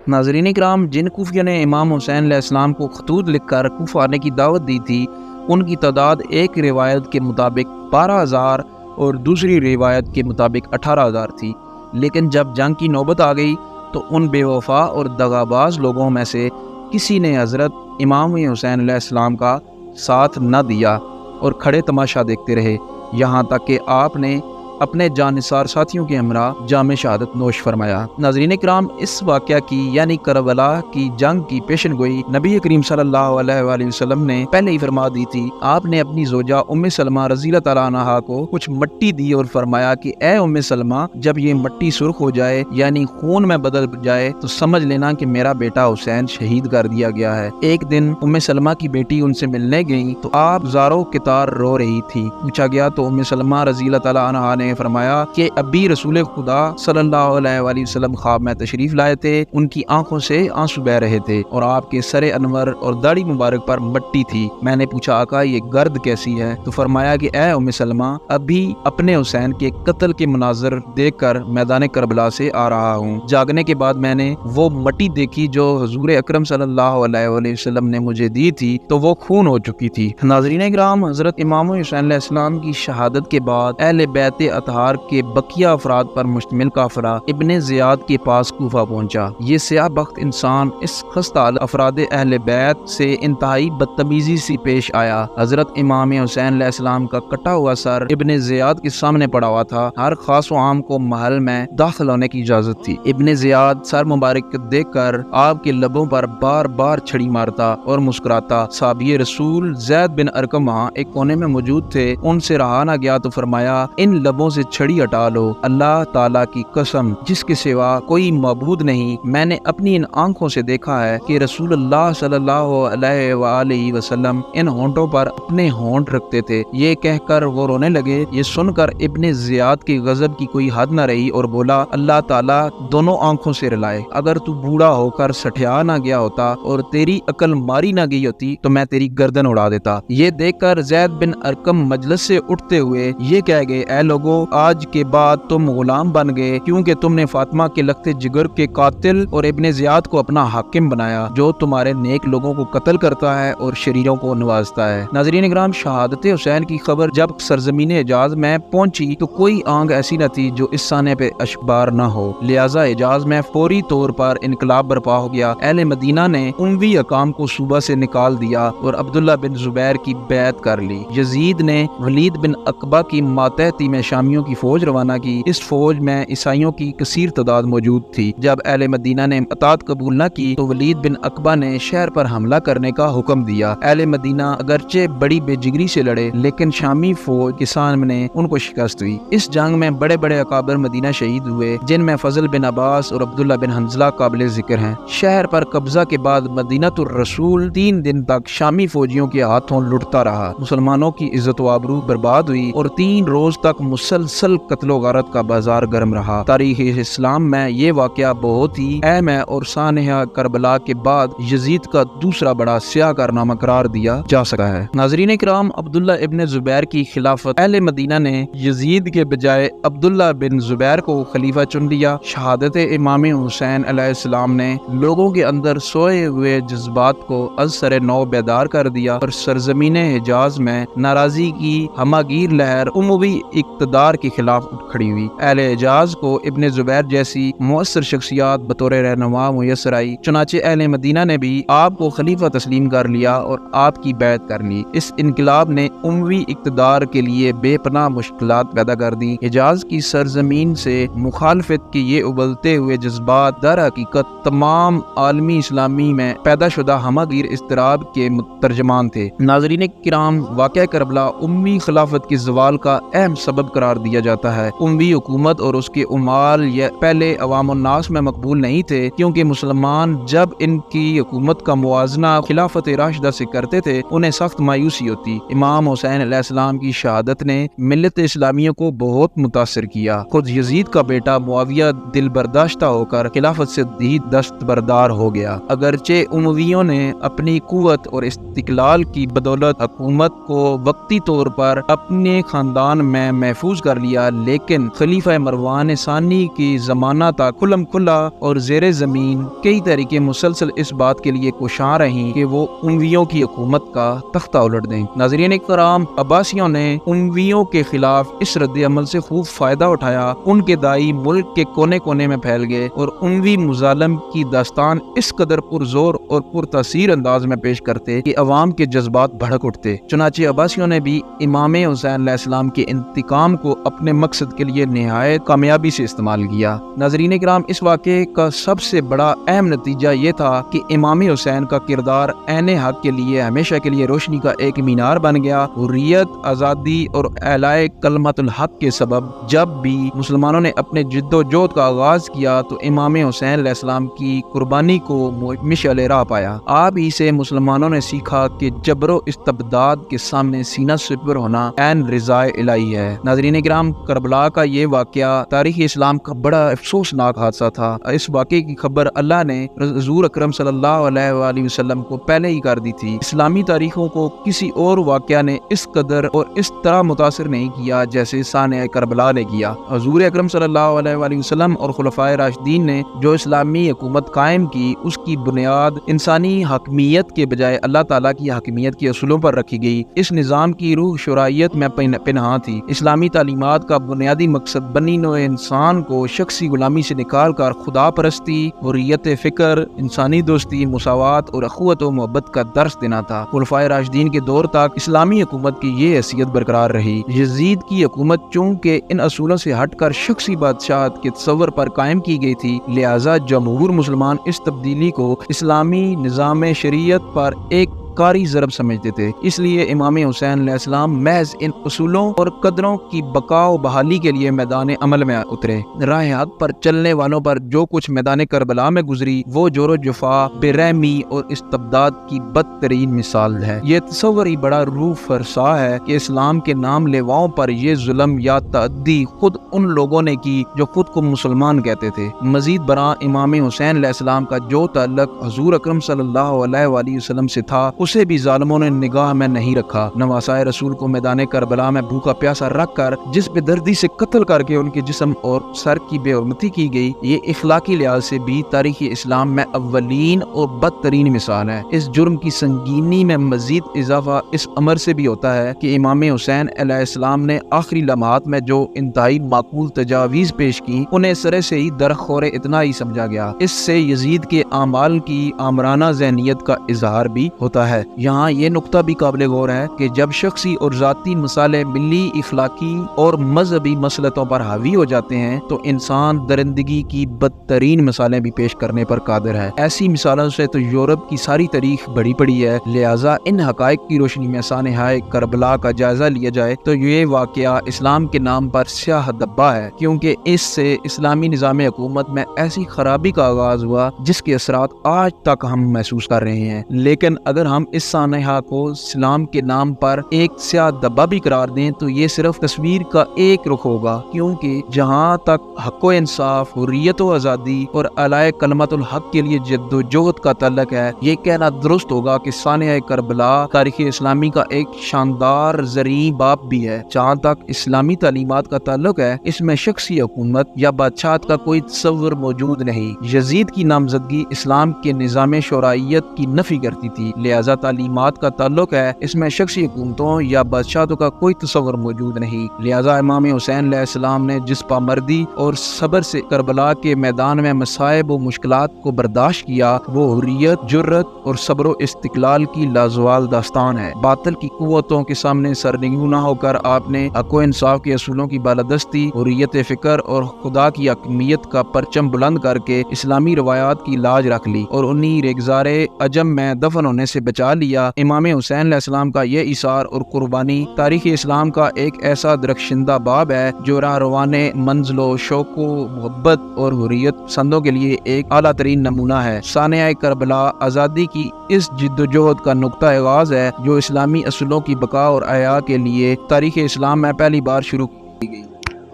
ناظرین کرام، جن کوفیوں نے امام حسین علیہ السلام کو خطوط لکھ کر کوفہ آنے کی دعوت دی تھی، ان کی تعداد ایک روایت کے مطابق 12,000 اور دوسری روایت کے مطابق 18,000 تھی۔ لیکن جب جنگ کی نوبت آ گئی تو ان بے وفا اور دغاباز لوگوں میں سے کسی نے حضرت امام حسین علیہ السلام کا ساتھ نہ دیا اور کھڑے تماشا دیکھتے رہے، یہاں تک کہ آپ نے اپنے جانثار ساتھیوں کے ہمراہ جام شہادت نوش فرمایا۔ ناظرین کرام، اس واقعہ کی یعنی کربلا کی جنگ کی پیشن گوئی نبی کریم صلی اللہ علیہ وآلہ وسلم نے پہلے ہی فرما دی تھی۔ آپ نے اپنی زوجہ ام سلمہ رضی اللہ تعالیٰ عنہا کو کچھ مٹی دی اور فرمایا کہ اے ام سلمہ، جب یہ مٹی سرخ ہو جائے یعنی خون میں بدل جائے تو سمجھ لینا کہ میرا بیٹا حسین شہید کر دیا گیا ہے۔ ایک دن ام سلمہ کی بیٹی ان سے ملنے گئی تو آپ زاروں کے تار رو رہی تھی۔ پوچھا گیا تو ام سلمہ رضی اللہ تعالیٰ عنہا نے فرمایا کہ ابھی رسول خدا صلی اللہ علیہ وآلہ وسلم خواب میں تشریف لائے تھے، ان کی آنکھوں سے آنسو بہ رہے تھے اور آپ کے سر انور اور داڑھی مبارک پر مٹی تھی۔ میں نے پوچھا آقا یہ گرد کیسی ہے؟ تو فرمایا کہ اے ام سلمہ، ابھی اپنے حسین کے قتل کے مناظر دیکھ کر میدان کربلا سے آ رہا ہوں۔ جاگنے کے بعد میں نے وہ مٹی دیکھی جو حضور اکرم صلی اللہ علیہ وآلہ وسلم نے مجھے دی تھی تو وہ خون ہو چکی تھی۔ ناظرین کرام، حضرت امام حسین علیہ السلام کی شہادت کے بعد اہل بیت اطہار کے بقیہ افراد پر مشتمل قافلہ ابن زیاد کے پاس کوفہ پہنچا۔ یہ سیاہ بخت انسان اس خستہ حال افراد اہل بیت سے انتہائی بدتمیزی سے پیش آیا۔ حضرت امام حسین علیہ السلام کا کٹا ہوا سر ابن زیاد کے سامنے پڑا ہوا تھا۔ ہر خاص و عام کو محل میں داخل ہونے کی اجازت تھی۔ ابن زیاد سر مبارک دیکھ کر آپ کے لبوں پر بار بار چھڑی مارتا اور مسکراتا۔ صحابی رسول زید بن ارقم وہاں ایک کونے میں موجود تھے، ان سے رہا نہ گیا تو فرمایا ان لبوں سے چھڑی ہٹا لو، اللہ تعالیٰ کی قسم جس کے سوا کوئی معبود نہیں، میں نے اپنی ان آنکھوں سے دیکھا ہے کہ رسول اللہ صلی اللہ علیہ وآلہ وسلم ان ہونٹوں پر اپنے ہونٹ رکھتے تھے۔ یہ کہہ کر وہ رونے لگے۔ یہ سن کر ابن زیاد کی غضب کی کوئی حد نہ رہی اور بولا اللہ تعالیٰ دونوں آنکھوں سے رلائے، اگر تو بوڑھا ہو کر سٹھیا نہ گیا ہوتا اور تیری عقل ماری نہ گئی ہوتی تو میں تیری گردن اڑا دیتا۔ یہ دیکھ کر زید بن ارقم مجلس سے اٹھتے ہوئے یہ کہہ گئے اے لوگو، آج کے بعد تم غلام بن گئے کیونکہ تم نے فاطمہ کے لخت جگر کے قاتل اور ابن زیاد کو اپنا حاکم بنایا جو تمہارے نیک لوگوں کو قتل کرتا ہے اور شریروں کو نوازتا ہے۔ ناظرین اکرام، شہادت حسین کی خبر جب سرزمین حجاز میں پہنچی تو کوئی آنکھ ایسی نہ تھی جو اس سانے پہ اشکبار نہ ہو، لہٰذا حجاز میں فوری طور پر انقلاب برپا ہو گیا۔ اہل مدینہ نے اموی حکام کو صوبہ سے نکال دیا اور عبداللہ بن زبیر کی بیعت کر لی۔ یزید نے ولید بن عقبہ کی ماتحتی میں شامیوں کی فوج روانہ کی۔ اس فوج میں عیسائیوں کی کثیر تعداد موجود تھی۔ جب اہل مدینہ نے اطاعت قبول نہ کی تو ولید بن عقبہ نے شہر پر حملہ کرنے کا حکم دیا۔ اہل مدینہ اگرچہ بڑی بے جگری سے لڑے لیکن شامی فوج کے سامنے ان کو شکست ہوئی۔ اس جنگ میں بڑے بڑے اکابر مدینہ شہید ہوئے، جن میں فضل بن عباس اور عبداللہ بن حنظلہ قابل ذکر ہیں۔ شہر پر قبضہ کے بعد مدینہ الرسول 3 دن تک شامی فوجیوں کے ہاتھوں لٹتا رہا۔ مسلمانوں کی عزت و آبرو برباد ہوئی اور 3 روز تک مسلسل قتل و غارت کا بازار گرم رہا۔ تاریخ اسلام میں یہ واقعہ بہت ہی اہم ہے اور سانحہ کربلا کے بعد یزید کا دوسرا بڑا سیاہ کارنامہ قرار دیا جا سکا ہے۔ ناظرین کرام، عبداللہ ابن زبیر کی خلافت اہل مدینہ نے یزید کے بجائے عبداللہ بن زبیر کو خلیفہ چن لیا۔ شہادت امام حسین علیہ السلام نے لوگوں کے اندر سوئے ہوئے جذبات کو از سر نو بیدار کر دیا اور سرزمین حجاز میں ناراضی کی ہماگیر لہر اموی اقتدار کے خلاف اٹھ کھڑی ہوئی۔ اہل حجاز کو ابن زبیر جیسی مؤثر شخصیات بطور رہنما میسر آئی، چنانچہ اہل مدینہ نے بھی آپ کو خلیفہ تسلیم کر لیا اور آپ کی بیعت کر لی۔ اس انقلاب نے اموی اقتدار کے لیے بے پناہ مشکلات پیدا کر دی۔ حجاز کی سرزمین سے مخالفت کے یہ ابلتے ہوئے جذبات در حقیقت تمام عالمی اسلامی میں پیدا شدہ ہماگیر اضطراب کے ترجمان تھے۔ ناظرین کرام، واقعہ کربلا امی خلافت کے زوال کا اہم سبب قرار دیا جاتا ہے۔ اموی حکومت اور اس کے عمال یہ پہلے عوام الناس میں مقبول نہیں تھے کیونکہ مسلمان جب ان کی حکومت کا موازنہ خلافت راشدہ سے کرتے تھے انہیں سخت مایوسی ہوتی۔ امام حسین علیہ السلام کی شہادت نے ملت اسلامیہ کو بہت متاثر کیا۔ خود یزید کا بیٹا معاویہ دل برداشتہ ہو کر خلافت سے دستبردار ہو گیا۔ اگرچہ امویوں نے اپنی قوت اور استقلال کی بدولت حکومت کو وقتی طور پر اپنے خاندان میں محفوظ محفوظ کر لیا، لیکن خلیفہ مروان ثانی کی زمانہ تک کھلم کھلا اور زیر زمین کئی طریقے مسلسل اس بات کے لیے کوشاں رہیں کہ وہ امویوں کی حکومت کا تختہ الٹ دیں۔ ناظرین کرام، عباسیوں نے امویوں کے خلاف اس رد عمل سے خوب فائدہ اٹھایا۔ ان کے دائی ملک کے کونے کونے میں پھیل گئے اور اموی مظالم کی داستان اس قدر پرزور اور پرتاثیر انداز میں پیش کرتے کہ عوام کے جذبات بھڑک اٹھتے۔ چنانچہ عباسیوں نے بھی امام حسین علیہ السلام کے انتقام کو اپنے مقصد کے لیے نہایت کامیابی سے استعمال کیا۔ ناظرین کرام، اس واقعے کا سب سے بڑا اہم نتیجہ یہ تھا کہ امام حسین کا کردار عین حق کے لیے ہمیشہ کے لیے روشنی کا ایک مینار بن گیا۔ حریت، آزادی اور اعلاء کلمت الحق کے سبب جب بھی مسلمانوں نے اپنے جد و جہد کا آغاز کیا تو امام حسین علیہ السلام کی قربانی کو مشعل راہ پایا۔ آپ ہی سے مسلمانوں نے سیکھا کہ جبر و استبداد کے سامنے سینہ سپر ہونا عین رضا الہی ہے۔ ناظرین کرام، کربلا کا یہ واقعہ تاریخ اسلام کا بڑا افسوسناک حادثہ تھا۔ اس واقعے کی خبر اللہ نے حضور اکرم صلی اللہ علیہ وآلہ وسلم کو پہلے ہی کر دی تھی۔ اسلامی تاریخوں کو کسی اور واقعہ نے اس قدر اور اس طرح متاثر نہیں کیا جیسے سانحہ کربلا نے کیا۔ حضور اکرم صلی اللہ علیہ وآلہ وسلم اور خلفائے راشدین نے جو اسلامی حکومت قائم کی، اس کی بنیاد انسانی حاکمیت کے بجائے اللہ تعالیٰ کی حاکمیت کے اصولوں پر رکھی گئی۔ اس نظام کی روح شرعیت میں پنہاں تھی۔ اسلامی تعلیمات کا بنیادی مقصد بنی نوع انسان کو شخصی غلامی سے نکال کر خدا پرستی، حریت فکر، انسانی دوستی، مساوات اور اخوت و محبت کا درس دینا تھا۔ خلفائے راشدین کے دور تک اسلامی حکومت کی یہ حیثیت برقرار رہی۔ یزید کی حکومت چونکہ ان اصولوں سے ہٹ کر شخصی بادشاہت کے تصور پر قائم کی گئی تھی، لہذا جمہور مسلمان اس تبدیلی کو اسلامی نظام شریعت پر ایک کاری ضرب سمجھتے تھے۔ اس لیے امام حسین علیہ السلام محض ان اصولوں اور قدروں کی بقا و بحالی کے لیے میدان عمل میں اترے۔ راہ حق پر چلنے والوں پر جو کچھ میدان کربلا میں گزری وہ جور و جفا، بے رحمی اور استبداد کی بدترین مثال ہے۔ یہ تصور ہی بڑا روح فرسا ہے کہ اسلام کے نام لیواؤں پر یہ ظلم یا تعدی خود ان لوگوں نے کی جو خود کو مسلمان کہتے تھے۔ مزید برآں امام حسین علیہ السلام کا جو تعلق حضور اکرم صلی اللہ علیہ وآلہ وسلم سے تھا، اسے بھی ظالموں نے نگاہ میں نہیں رکھا۔ نواسائے رسول کو میدان کربلا میں بھوکا پیاسا رکھ کر جس بے دردی سے قتل کر کے ان کے جسم اور سر کی بے حرمتی کی گئی، یہ اخلاقی لحاظ سے بھی تاریخ اسلام میں اولین اور بدترین مثال ہے۔ اس جرم کی سنگینی میں مزید اضافہ اس امر سے بھی ہوتا ہے کہ امام حسین علیہ السلام نے آخری لمحات میں جو انتہائی معقول تجاویز پیش کی، انہیں سرے سے ہی درخور اتنا ہی سمجھا گیا۔ اس سے یزید کے اعمال کی آمرانہ ذہنیت کا اظہار بھی ہوتا ہے۔ یہاں یہ نقطہ بھی قابل غور ہے کہ جب شخصی اور ذاتی مسائل ملی، اخلاقی اور مذہبی مسلطوں پر حاوی ہو جاتے ہیں تو انسان درندگی کی بدترین مثالیں بھی پیش کرنے پر قادر ہے۔ ایسی مثالوں سے تو یورپ کی ساری تاریخ بڑی پڑی ہے، لہٰذا ان حقائق کی روشنی میں سانحہ کربلا کا جائزہ لیا جائے تو یہ واقعہ اسلام کے نام پر سیاہ دبا ہے، کیونکہ اس سے اسلامی نظام حکومت میں ایسی خرابی کا آغاز ہوا جس کے اثرات آج تک ہم محسوس کر رہے ہیں۔ لیکن اگر ہم اس سانحہ کو اسلام کے نام پر ایک سیاہ دبا بھی قرار دیں تو یہ صرف تصویر کا ایک رخ ہوگا، کیونکہ جہاں تک حق و انصاف، حریت و آزادی اور اعلاء کلمت الحق کے لیے جد و جہد کا تعلق ہے، یہ کہنا درست ہوگا کہ سانحہ کربلا تاریخ اسلامی کا ایک شاندار زرعی باب بھی ہے۔ جہاں تک اسلامی تعلیمات کا تعلق ہے، اس میں شخصی حکومت یا بادشاہت کا کوئی تصور موجود نہیں۔ یزید کی نامزدگی اسلام کے نظام شرعیت کی نفی کرتی تھی، لہذا تعلیمات کا تعلق ہے، اس میں شخصی حکومتوں یا بادشاہتوں کا کوئی تصور موجود نہیں۔ لہذا امام حسین علیہ السلام نے جس پامردی اور صبر سے کربلا کے میدان میں مصائب و مشکلات کو برداشت کیا، وہ حریت، جرت اور صبر و استقلال کی لازوال داستان ہے۔ باطل کی قوتوں کے سامنے سرنگوں نہ ہو کر آپ نے حق و انصاف کے اصولوں کی بالادستی، حریت فکر اور خدا کی حاکمیت کا پرچم بلند کر کے اسلامی روایات کی لاج رکھ لی اور انہی ریگزار عجم میں دفن ہونے سے بچا لیا۔ امام حسین علیہ السلام کا یہ ایثار اور قربانی تاریخ اسلام کا ایک ایسا درخشندہ باب ہے جو راہ روان منزل و شوق و محبت اور حریت پسندوں کے لیے ایک اعلیٰ ترین نمونہ ہے۔ سانحہ کربلا آزادی کی اس جد و جہد کا نقطہ آغاز ہے جو اسلامی اصولوں کی بقا اور احیا کے لیے تاریخ اسلام میں پہلی بار شروع کی گئی۔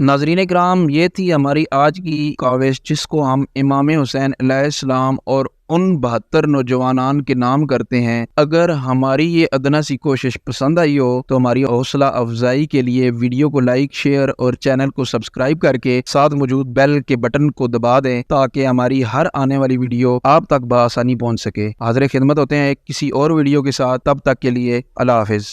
ناظرین کرام، یہ تھی ہماری آج کی کاوش، جس کو ہم امام حسین علیہ السلام اور ان 72 نوجوانان کے نام کرتے ہیں۔ اگر ہماری یہ ادنا سی کوشش پسند آئی ہو تو ہماری حوصلہ افزائی کے لیے ویڈیو کو لائک، شیئر اور چینل کو سبسکرائب کر کے ساتھ موجود بیل کے بٹن کو دبا دیں تاکہ ہماری ہر آنے والی ویڈیو آپ تک بآسانی پہنچ سکے۔ حاضر خدمت ہوتے ہیں کسی اور ویڈیو کے ساتھ، تب تک کے لیے اللہ حافظ۔